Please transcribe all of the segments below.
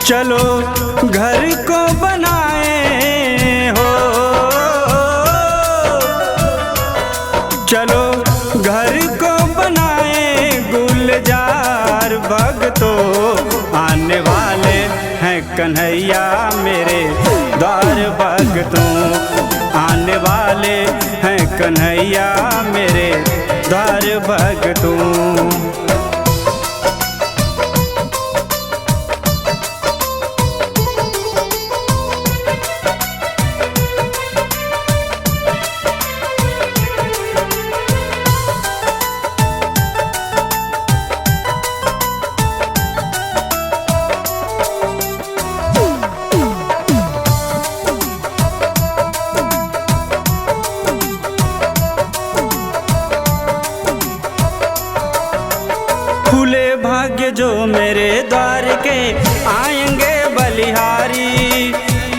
चलो घर को बनाए हो, चलो घर को बनाए गुलजार भगतों। आने वाले हैं कन्हैया मेरे द्वार भगतों, आने वाले हैं कन्हैया मेरे द्वार भगतों। खुले भाग्य जो मेरे द्वार के आएंगे बलिहारी,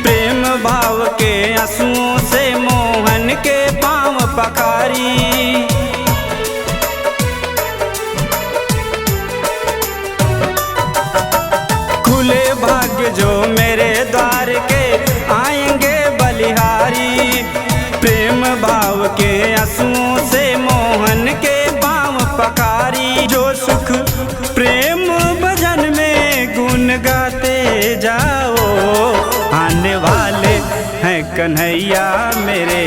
प्रेम भाव के आंसुओं से मोहन के पांव पखारी। खुले भाग्य जो मेरे द्वार के आएंगे बलिहारी, प्रेम भाव के आंसुओं से मोहन के पांव पखारी। जो सुख प्रेम भजन में गुन गाते जाओ, आने वाले हैं कन्हैया मेरे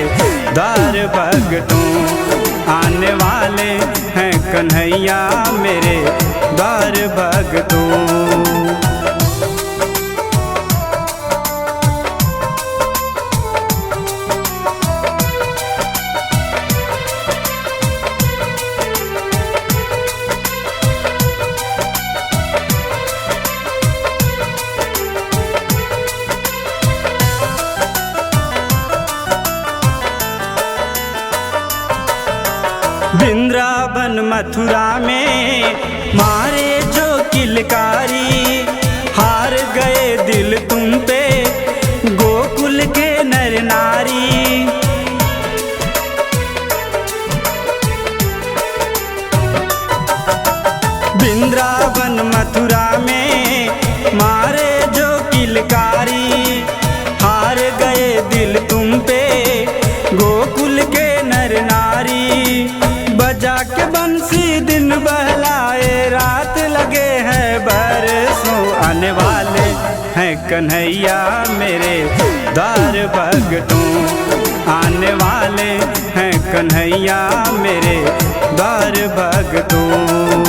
द्वार भगतों, आने वाले हैं कन्हैया मेरे द्वार भगतों। वृंदावन मथुरा में मारे जो किलकारी, हार गए दिल तुम पे गोकुल के नर नारी। वृंदावन मथुरा में मारे जो किलकारी, हार गए दिल तुम पे गोकुल के नर नारी। बजा के बंसी दिन बहलाए रात लगे हैं बरसों, आने वाले हैं कन्हैया मेरे द्वार भगतों, आने वाले हैं कन्हैया मेरे द्वार भगतों।